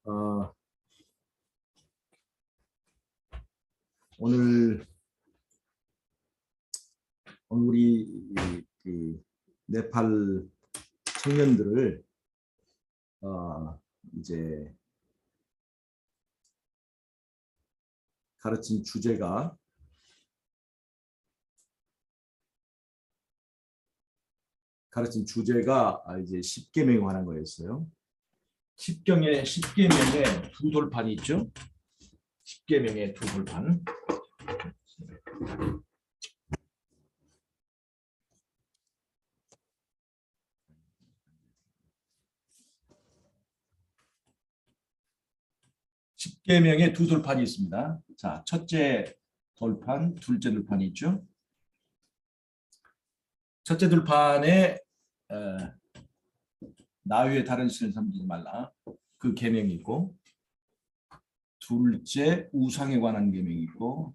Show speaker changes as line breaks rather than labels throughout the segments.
어, 오늘 우리 그 네팔 청년들을 이제 가르친 주제가 이제 십계명에 관한 거였어요. 십계명에 두 돌판이 있죠. 십계명의 두 돌판. 십계명의 두 돌판이 있습니다. 자, 첫째 돌판, 둘째 돌판이 있죠. 첫째 돌판에 나 외에 다른 신을 섬기지 말라. 그 계명이 있고, 둘째 우상에 관한 계명이 있고,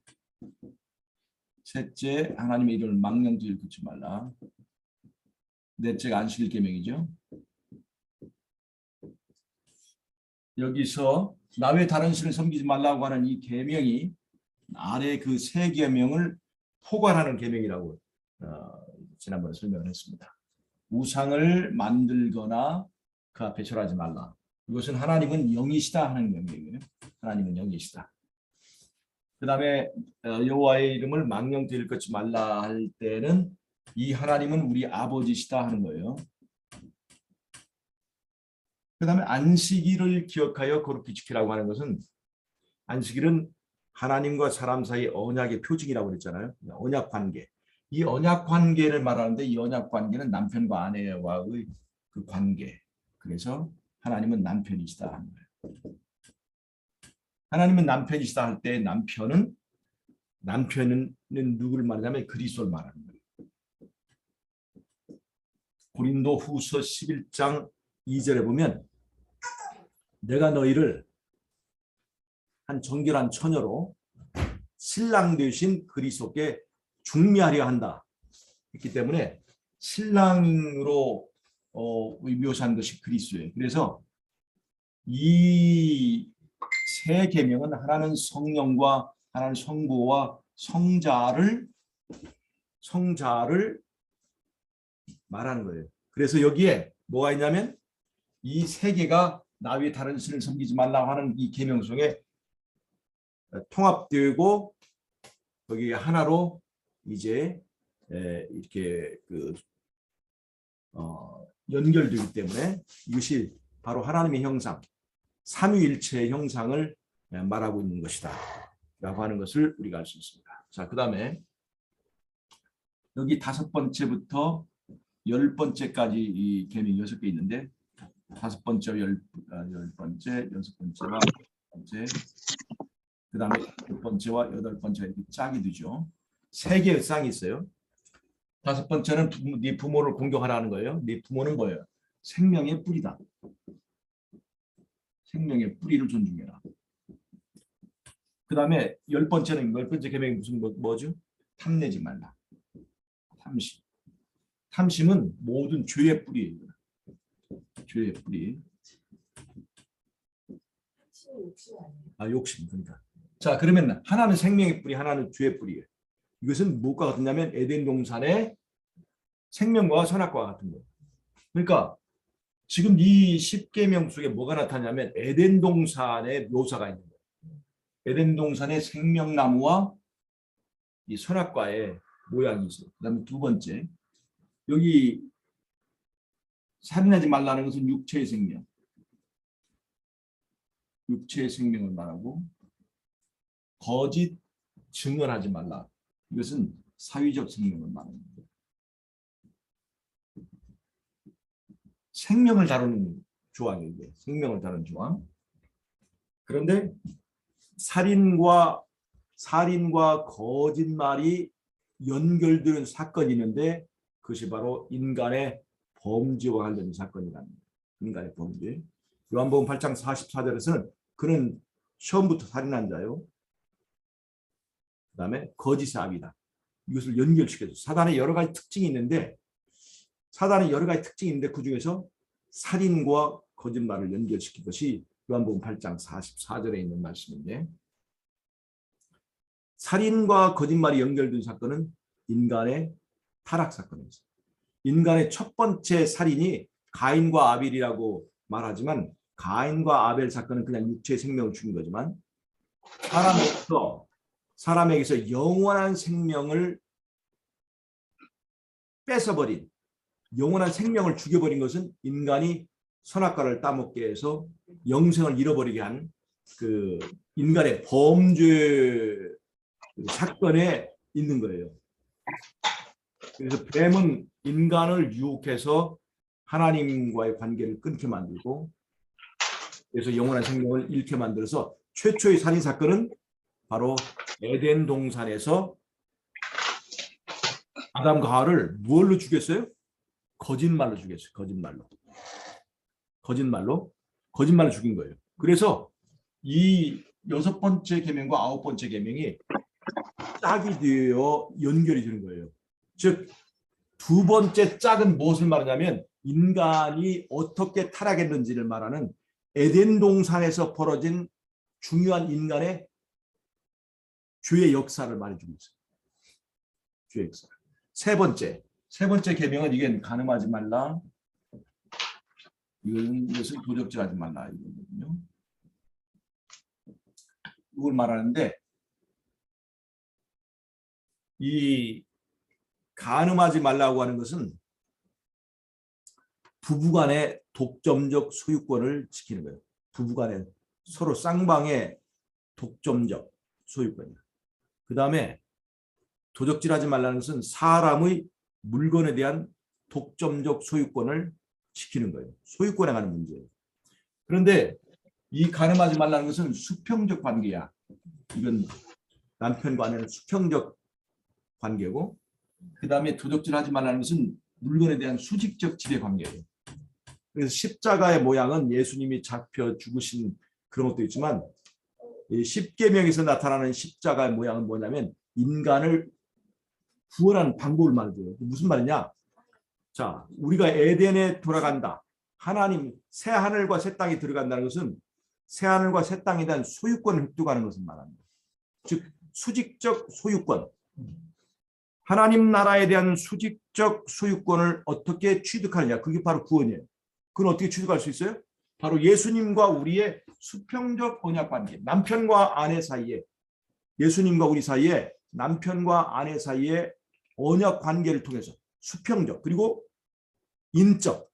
셋째 하나님의 이름을 망령되이 일컫지 말라. 넷째가 안식일 계명이죠. 여기서 나 외에 다른 신을 섬기지 말라고 하는 이 계명이 아래 그 세 계명을 포괄하는 계명이라고 지난번에 설명을 했습니다. 우상을 만들거나 그 앞에 절하지 말라. 이것은 하나님은 영이시다 하는 명령이에요. 하나님은 영이시다. 그 다음에 여호와의 이름을 망령되이 일컫지 말라 할 때는 이 하나님은 우리 아버지시다 하는 거예요. 그 다음에 안식일을 기억하여 거룩히 지키라고 하는 것은, 안식일은 하나님과 사람 사이 언약의 표징이라고 그랬잖아요. 언약 관계. 이 언약 관계를 말하는데, 이 언약 관계는 남편과 아내와의 그 관계. 그래서 하나님은 남편이시다 하는 거예요. 하나님은 남편이시다 할 때 남편은 누구를 말하냐면 그리스도를 말하는 거예요. 고린도 후서 11장 2절에 보면, 내가 너희를 한 정결한 처녀로 신랑 되신 그리스도께 중매하려 한다. 그렇기 때문에 신랑으로 묘사한 것이 그리스도예요. 그래서 이 세 계명은 하나는 성령과 하나는 성부와 성자를 말하는 거예요. 그래서 여기에 뭐가 있냐면, 이 세 개가 나 외에 다른 신을 섬기지 말라고 하는 이 계명 속에 통합되고 거기 하나로 이제 이렇게 연결되기 때문에 이것이 바로 하나님의 형상, 삼위일체의 형상을 말하고 있는 것이다 라고 하는 것을 우리가 알 수 있습니다. 자, 그 다음에 여기 5번째부터 10번째까지 이 계명이 6개 있는데, 5번째, 10번째, 6번째와 8번째, 그 다음에 6번째와 8번째가 이렇게 짝이 되죠. 3개의 쌍이 있어요. 5번째는 네 부모를 공경하라는 거예요. 네 부모는 뭐예요? 생명의 뿌리다. 생명의 뿌리를 존중해라. 그 다음에 10번째는 10번째 계명이 무슨 뭐죠? 탐내지 말라. 탐심. 탐심은 모든 죄의 뿌리예요. 죄의 뿌리. 욕심. 그러니까. 자, 그러면 하나는 생명의 뿌리, 하나는 죄의 뿌리예요. 이것은 무엇과 같느냐면 에덴 동산의 생명과 선악과 같은 거예요. 그러니까 지금 이 십계명 속에 뭐가 나타나냐면 에덴 동산의 묘사가 있는 거예요. 에덴 동산의 생명나무와 이 선악과의 모양이 있어요. 그다음에 두 번째, 여기 살인하지 말라는 것은 육체의 생명, 육체의 생명을 말하고, 거짓 증언하지 말라. 이것은 사회적 생명을 말합니다. 생명을 다루는 조항이에요. 생명을 다루는 조항. 그런데 살인과 거짓말이 연결되는 사건이 있는데, 그것이 바로 인간의 범죄와 관련된 사건이라는 거예요. 인간의 범죄. 요한복음 8장 44절에서는 그는 처음부터 살인한 자요, 그 다음에 거짓의 아비다. 이것을 연결시켜서, 사단의 여러 가지 특징이 있는데 그 중에서 살인과 거짓말을 연결시킨 것이 요한복음 8장 44절에 있는 말씀인데 살인과 거짓말이 연결된 사건은 인간의 타락 사건입니다. 인간의 첫 번째 살인이 가인과 아벨이라고 말하지만 가인과 아벨 사건은 그냥 육체의 생명을 죽인 거지만 사람에게서 영원한 생명을 뺏어버린 영원한 생명을 죽여버린 것은 인간이 선악과를 따먹게 해서 영생을 잃어버리게 한 그 인간의 범죄 사건에 있는 거예요. 그래서 뱀은 인간을 유혹해서 하나님과의 관계를 끊게 만들고 그래서 영원한 생명을 잃게 만들어서 최초의 살인 사건은 바로 에덴 동산에서 아담과 하와를 무엇로 죽였어요? 거짓말로 죽였어요. 거짓말로 죽인 거예요. 그래서 이 6번째 계명과 9번째 계명이 짝이 되어 연결이 되는 거예요. 즉 두 번째 짝은 무엇을 말하냐면 인간이 어떻게 타락했는지를 말하는 에덴 동산에서 벌어진 중요한 인간의 죄의 역사를 말해주고 있어요. 죄의 역사. 세 번째 계명은 이게 간음하지 말라. 이것은 도적질하지 말라 이거거든요. 이걸 말하는데 이 간음하지 말라고 하는 것은 부부간의 독점적 소유권을 지키는 거예요. 부부간의 서로 쌍방의 독점적 소유권이에요. 그 다음에 도적질하지 말라는 것은 사람의 물건에 대한 독점적 소유권을 지키는 거예요. 소유권에 관한 문제예요. 그런데 이 간음하지 말라는 것은 수평적 관계야. 이건 남편과 아내는 수평적 관계고 그 다음에 도적질하지 말라는 것은 물건에 대한 수직적 지배 관계예요. 그래서 십자가의 모양은 예수님이 잡혀 죽으신 그런 것도 있지만 십계명에서 나타나는 십자가의 모양은 뭐냐면 인간을 구원하는 방법을 말해줘요. 무슨 말이냐? 자, 우리가 에덴에 돌아간다. 하나님 새 하늘과 새 땅에 들어간다는 것은 새 하늘과 새 땅에 대한 소유권을 획득하는 것을 말합니다. 즉 수직적 소유권. 하나님 나라에 대한 수직적 소유권을 어떻게 취득하느냐. 그게 바로 구원이에요. 그건 어떻게 취득할 수 있어요? 바로 예수님과 우리의 수평적 언약 관계. 남편과 아내 사이에 예수님과 우리 사이에 남편과 아내 사이에 언약 관계를 통해서 수평적 그리고 인간적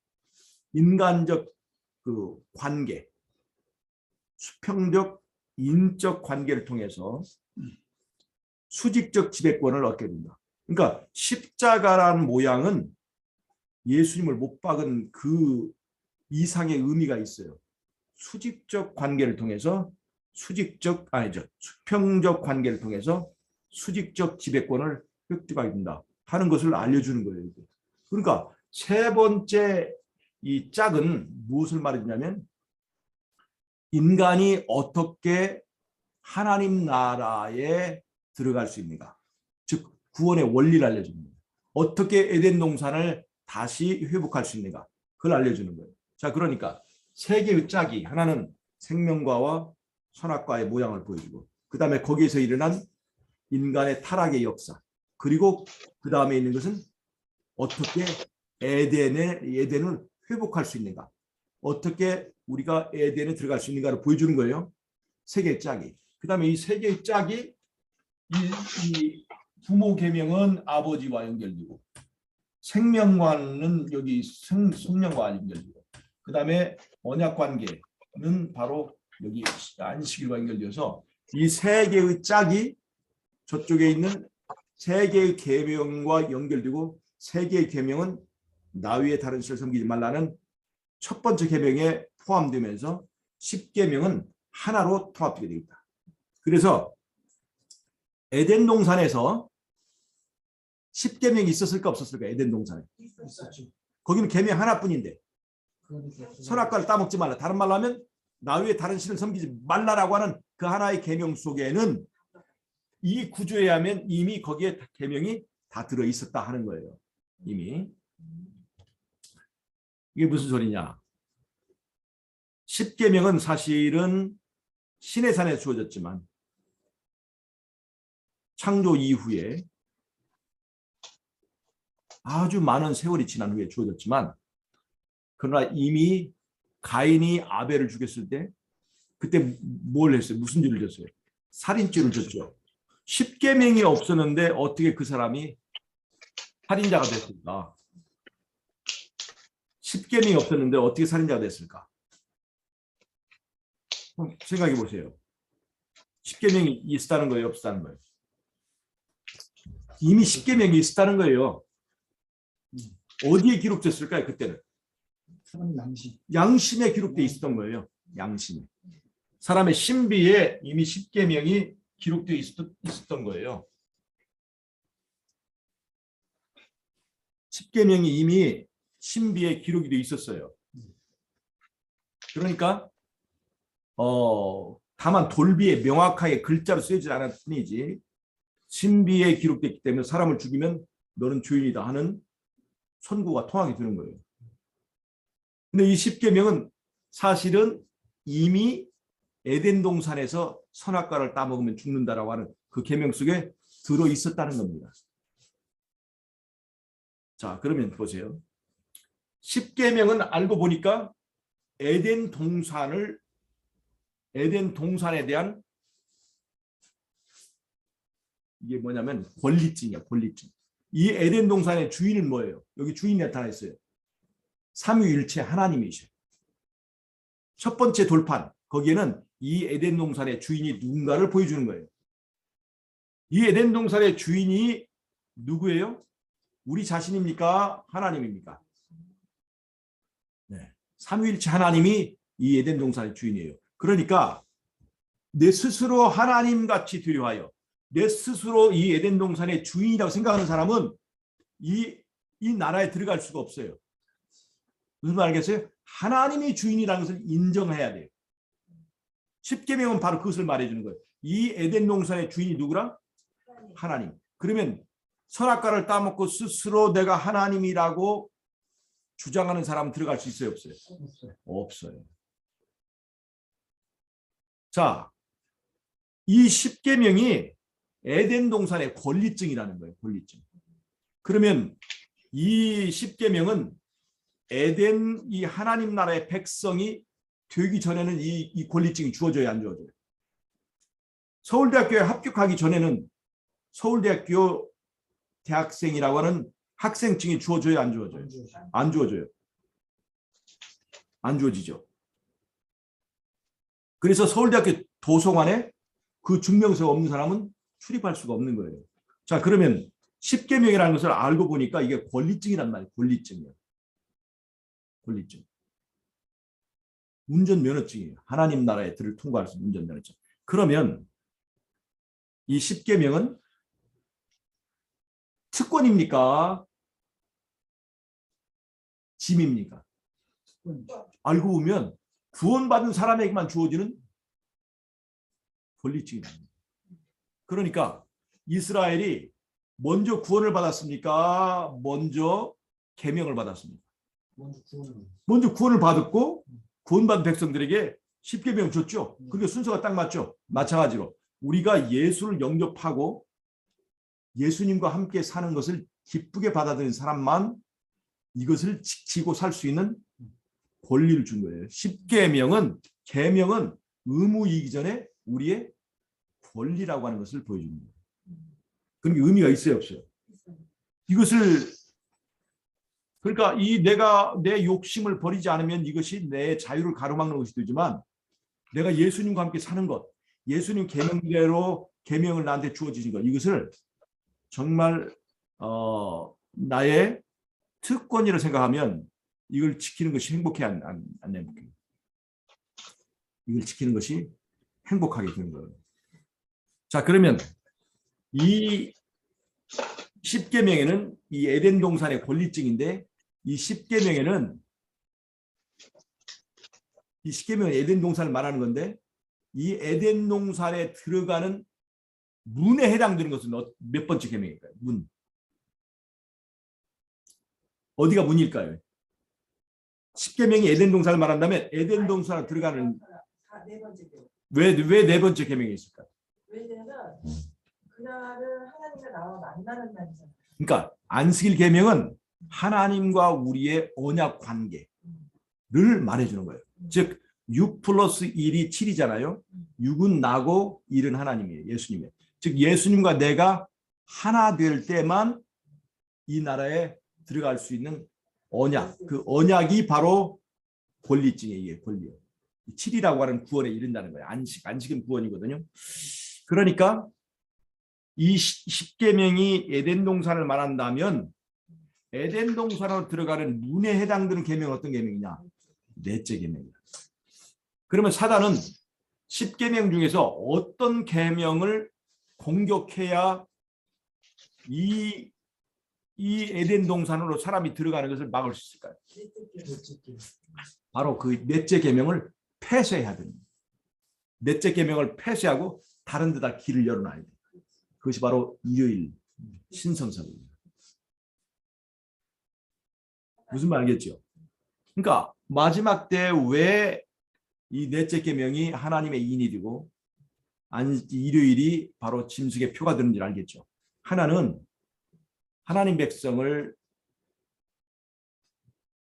그 관계, 수평적 인적 관계를 통해서 수직적 지배권을 얻게 된다. 그러니까 십자가라는 모양은 예수님을 못 박은 그 이상의 의미가 있어요. 수직적 관계를 통해서 수평적 관계를 통해서 수직적 지배권을 획득하게 된다 하는 것을 알려주는 거예요. 그러니까 세 번째 이 짝은 무엇을 말해주냐면 인간이 어떻게 하나님 나라에 들어갈 수 있는가. 즉 구원의 원리를 알려주는 거예요. 어떻게 에덴 동산을 다시 회복할 수 있는가. 그걸 알려주는 거예요. 자, 그러니까 세 개의 짝이 하나는 생명과와 선악과의 모양을 보여주고 그 다음에 거기에서 일어난 인간의 타락의 역사 그리고 그 다음에 있는 것은 어떻게 에덴을 회복할 수 있는가 어떻게 우리가 에덴에 들어갈 수 있는가를 보여주는 거예요. 세 개의 짝이. 그 다음에 이 세 개의 짝이 이 부모 계명은 아버지와 연결되고 생명과는 여기 성령과 연결되고 그 다음에 언약 관계는 바로 여기 안식일과 연결되어서 이 세 개의 짝이 저쪽에 있는 세 개의 계명과 연결되고 세 개의 계명은 나 위에 다른 신을 섬기지 말라는 첫 번째 계명에 포함되면서 10계명은 하나로 통합되게 되겠다. 그래서 에덴 동산에서 10계명이 있었을까 없었을까? 에덴 동산에. 거기는 계명 하나뿐인데 선악과를 따먹지 말라. 다른 말로 하면 나 위에 다른 신을 섬기지 말라라고 하는 그 하나의 계명 속에는 이 구조에 의하면 이미 거기에 계명이 다 들어있었다 하는 거예요. 이미. 이게 무슨 소리냐? 십계명은 사실은 시내산에 주어졌지만 창조 이후에 아주 많은 세월이 지난 후에 주어졌지만, 그러나 이미 가인이 아벨을 죽였을 때 그때 뭘 했어요? 무슨 죄를 졌어요? 살인죄를 졌죠. 십계명이 없었는데 어떻게 그 사람이 살인자가 됐을까? 십계명이 없었는데 어떻게 살인자가 됐을까? 생각해 보세요. 십계명이 있었다는 거예요, 없었다는 거예요? 이미 십계명이 있었다는 거예요. 어디에 기록됐을까요? 그때는 양심에 기록돼 있었던 거예요. 양심에. 사람의 신비에 이미 십계명이 기록되어 있었던 거예요. 십계명이 이미 신비에 기록이 되어 있었어요. 그러니까 다만 돌비에 명확하게 글자로 쓰여지지 않았을 뿐이지 신비에 기록됐기 때문에 사람을 죽이면 너는 죄인이다 하는 선고가 통하게 되는 거예요. 근데 이 십계명은 사실은 이미 에덴 동산에서 선악과를 따먹으면 죽는다라고 하는 그 계명 속에 들어 있었다는 겁니다. 자, 그러면 보세요. 십계명은 알고 보니까 에덴 동산에 대한 이게 뭐냐면 권리증이야, 권리증. 이 에덴 동산의 주인은 뭐예요? 여기 주인이 나타나 있어요. 삼위일체 하나님이셔요. 첫 번째 돌판, 거기에는 이 에덴 동산의 주인이 누군가를 보여주는 거예요. 이 에덴 동산의 주인이 누구예요? 우리 자신입니까? 하나님입니까? 네. 삼위일체 하나님이 이 에덴 동산의 주인이에요. 그러니까 내 스스로 하나님같이 되려 내 스스로 이 에덴 동산의 주인이라고 생각하는 사람은 이 나라에 들어갈 수가 없어요. 무슨 말 알겠어요? 하나님이 주인이라는 것을 인정해야 돼요. 십계명은 바로 그것을 말해주는 거예요. 이 에덴 동산의 주인이 누구랑? 하나님. 그러면 선악과를 따먹고 스스로 내가 하나님이라고 주장하는 사람은 들어갈 수 있어요, 없어요? 없어요. 자, 이 십계명이 에덴 동산의 권리증이라는 거예요. 권리증. 그러면 이 십계명은 에덴 이 하나님 나라의 백성이 되기 전에는 이 권리증이 주어져야 안 주어져요? 서울대학교에 합격하기 전에는 서울대학교 대학생이라고 하는 학생증이 주어져야 안 주어져요? 안 주어져요. 안 주어지죠. 그래서 서울대학교 도서관에 그 증명서가 없는 사람은 출입할 수가 없는 거예요. 자, 그러면 십계명이라는 것을 알고 보니까 이게 권리증이란 말이에요. 권리증이에요. 권리증. 운전면허증이에요. 하나님 나라에 들을 통과할 수 있는 운전면허증. 그러면 이 십계명은 특권입니까? 짐입니까? 알고 보면 구원받은 사람에게만 주어지는 권리증이다. 그러니까 이스라엘이 먼저 구원을 받았습니까? 먼저 계명을 받았습니까? 먼저 구원을 받았고 구원받은 백성들에게 십계명 줬죠. 그게 순서가 딱 맞죠. 마찬가지로 우리가 예수를 영접하고 예수님과 함께 사는 것을 기쁘게 받아들인 사람만 이것을 지키고 살 수 있는 권리를 준 거예요. 십계명은 계명은 의무이기 전에 우리의 권리라고 하는 것을 보여주는 거예요. 그런 의미가 있어요, 없어요? 이것을 그러니까 내가 내 욕심을 버리지 않으면 이것이 내 자유를 가로막는 것이 되지만 내가 예수님과 함께 사는 것, 예수님 계명대로 계명을 나한테 주어지신 것, 이것을 정말 나의 특권이라고 생각하면 이걸 지키는 것이 행복해 안 행복해? 이걸 지키는 것이 행복하게 되는 거예요. 자, 그러면 이 십계명에는 이 에덴 동산의 권리증인데 이 십계명에는 에덴 동산을 말하는 건데 이 에덴 동산에 들어가는 문에 해당되는 것은 몇 번째 계명일까요? 문. 어디가 문일까요? 십계명이 에덴 동산을 말한다면 에덴 동산으로 들어가는
네 번째 계명.
왜 네 번째 계명이 있을까?
왜냐면 그날은 하나님과 나와 만나는 날이잖아요.
그러니까 안식일 계명은 하나님과 우리의 언약 관계를 말해주는 거예요. 즉 6 플러스 1이 7이잖아요. 6은 나고 1은 하나님이에요. 예수님이에요. 즉 예수님과 내가 하나 될 때만 이 나라에 들어갈 수 있는 언약. 그 언약이 바로 권리증이에요. 권리. 7이라고 하는 구원에 이른다는 거예요. 안식은 구원이거든요. 그러니까 이 십계명이 에덴 동산을 말한다면 에덴 동산으로 들어가는 문에 해당되는 계명은 어떤 계명이냐? 넷째 계명이다. 그러면 사단은 십계명 중에서 어떤 계명을 공격해야 이 에덴 동산으로 사람이 들어가는 것을 막을 수 있을까요? 바로 그 넷째 계명을 폐쇄해야 됩니다. 넷째 계명을 폐쇄하고 다른 데다 길을 열어놔야 돼요. 그것이 바로 일요일 신성사입니다. 무슨 말 알겠죠? 그러니까 마지막 때 왜 이 넷째 계명이 하나님의 인이 되고 일요일이 바로 짐승의 표가 되는지 알겠죠? 하나는 하나님 백성을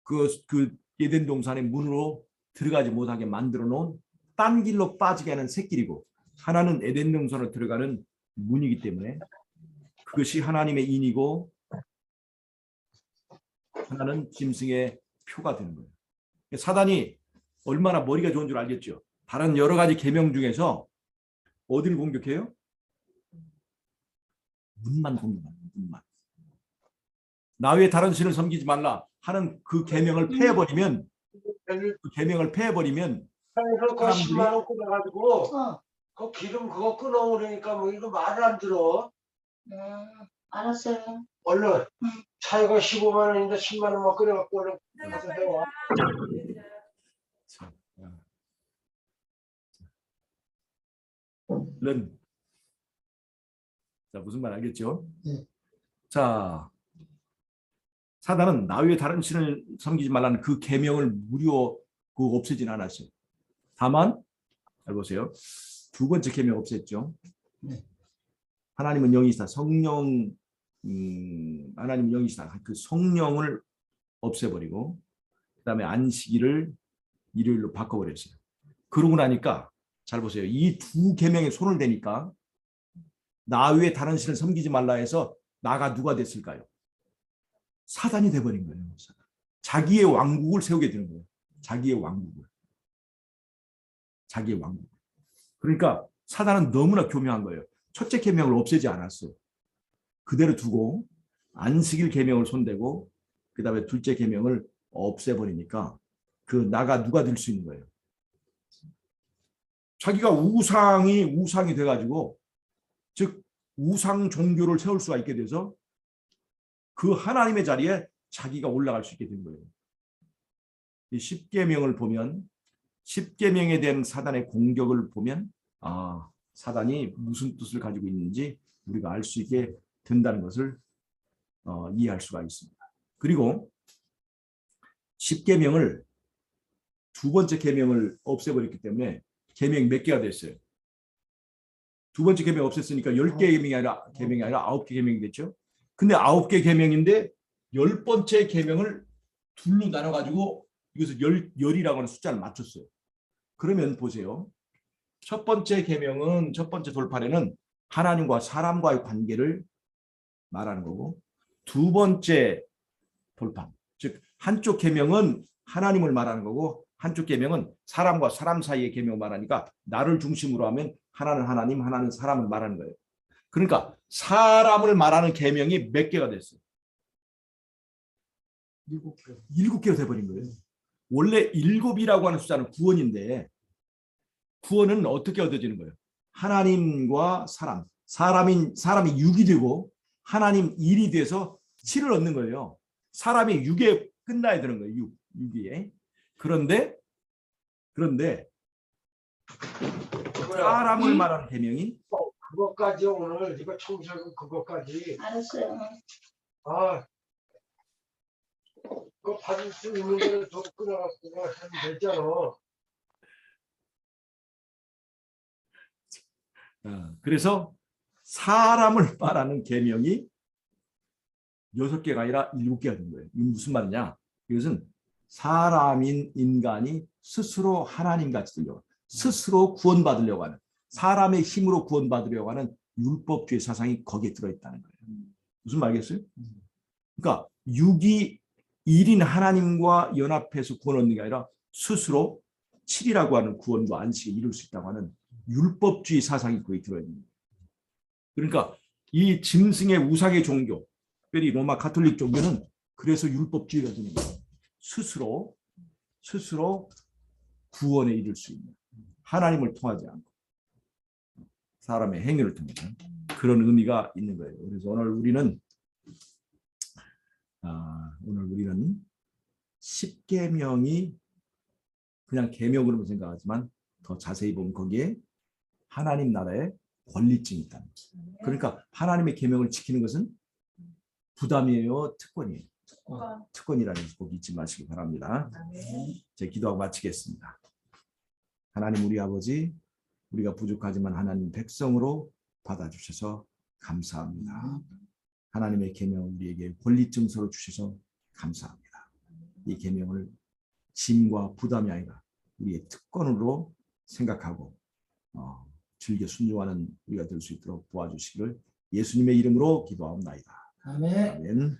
그 에덴 동산의 문으로 들어가지 못하게 만들어 놓은 딴 길로 빠지게 하는 샛길이고, 하나는 에덴 동산으로 들어가는 문이기 때문에 그것이 하나님의 인이고 하나는 짐승의 표가 되는 거예요. 사단이 얼마나 머리가 좋은 줄 알겠죠? 다른 여러 가지 계명 중에서 어디를 공격해요? 문만 공격합니다. 문만. 나 외에 다른 신을 섬기지 말라 하는 그 계명을 폐해버리면, 그 계명을 폐해버리면
그래서 그 10만 원 끊어가지고 그 기름 그거 끊어오려니까 뭐 이거 말을 안 들어.
알았어요.
얼른 차이가 15만 원인데 10만 원만 끊어갖고 얼른 가서 해와.
자, 무슨 말 알겠죠?
네.
자, 사단은 나 외에 다른 신을 섬기지 말라는 그 계명을 무려 없애진 않았어요. 다만 잘 보세요. 두 번째 계명 없앴죠.
네.
하나님은 영이시다. 성령 하나님은 영이시다. 그 성령을 없애버리고 그다음에 안식일을 일요일로 바꿔버렸어요. 그러고 나니까 잘 보세요. 이 두 계명에 손을 대니까 나 외에 다른 신을 섬기지 말라 해서 나가 누가 됐을까요? 사단이 돼버린 거예요. 자기의 왕국을 세우게 되는 거예요. 자기의 왕국을. 자기의 왕국. 그러니까 사단은 너무나 교묘한 거예요. 첫째 계명을 없애지 않았어요. 그대로 두고 안식일 계명을 손대고 그다음에 둘째 계명을 없애버리니까 그 나가 누가 될 수 있는 거예요. 자기가 우상이 돼가지고, 즉 우상 종교를 세울 수가 있게 돼서 그 하나님의 자리에 자기가 올라갈 수 있게 된 거예요. 이 십계명을 보면, 십계명에 대한 사단의 공격을 보면 사단이 무슨 뜻을 가지고 있는지 우리가 알 수 있게 된다는 것을 이해할 수가 있습니다. 그리고 십계명을 두 번째 계명을 없애버렸기 때문에 계명이 몇 개가 됐어요? 두 번째 계명 없앴으니까 10개 계명이 아니라 9개 계명이 됐죠. 근데 9개 계명인데 10번째 계명을 둘로 나눠가지고 이것을 열이라고 하는 숫자를 맞췄어요. 그러면 보세요. 첫 번째 계명은, 첫 번째 돌판에는 하나님과 사람과의 관계를 말하는 거고, 두 번째 돌판, 즉 한쪽 계명은 하나님을 말하는 거고 한쪽 계명은 사람과 사람 사이의 계명을 말하니까 나를 중심으로 하면 하나는 하나님, 하나는 사람을 말하는 거예요. 그러니까 사람을 말하는 계명이 몇 개가 됐어요? 7개. 7개가 돼버린 거예요. 원래 7이라고 하는 숫자는 구원인데, 구원은 어떻게 얻어지는 거예요? 하나님과 사람이 6이 되고 하나님 1이 돼서 7을 얻는 거예요. 사람이 6에 끝나야 되는 거예요. 6이에. 그런데 사람을 말하는 계명이
그것까지 오늘 이거 청소하고 그것까지.
알았어요.
그 받을 수 있는 거를 더 끊어갖고 하면 되잖아.
그래서 사람을 말하는 계명이 6개가 아니라 7개가 된 거예요. 이게 무슨 말이냐? 이것은 사람인 인간이 스스로 하나님 같이 되려고, 스스로 구원받으려고 하는, 사람의 힘으로 구원받으려고 하는 율법주의 사상이 거기에 들어있다는 거예요. 무슨 말이겠어요? 그러니까 6이 1인 하나님과 연합해서 구원 얻는 게 아니라 스스로 7이라고 하는 구원과 안식을 이룰 수 있다고 하는 율법주의 사상이 거기에 들어있는 거예요. 그러니까 이 짐승의 우상의 종교, 특별히 로마 가톨릭 종교는 그래서 율법주의가 되는 거예요. 스스로 구원에 이를 수 있는, 하나님을 통하지 않고 사람의 행위를 통해서 그런 의미가 있는 거예요. 그래서 오늘 우리는 10계명이 그냥 계명으로 생각하지만 더 자세히 보면 거기에 하나님 나라의 권리증이 있다는 거예요. 그러니까 하나님의 계명을 지키는 것은 부담이에요, 특권이에요? 특권이라는 것을 꼭 잊지 마시기 바랍니다. 제 기도하고 마치겠습니다. 하나님 우리 아버지, 우리가 부족하지만 하나님 백성으로 받아주셔서 감사합니다. 하나님의 계명을 우리에게 권리증서로 주셔서 감사합니다. 이 계명을 짐과 부담이 아니라 우리의 특권으로 생각하고 즐겨 순종하는 우리가 될 수 있도록 도와주시기를 예수님의 이름으로 기도하옵나이다.
아멘.
아멘.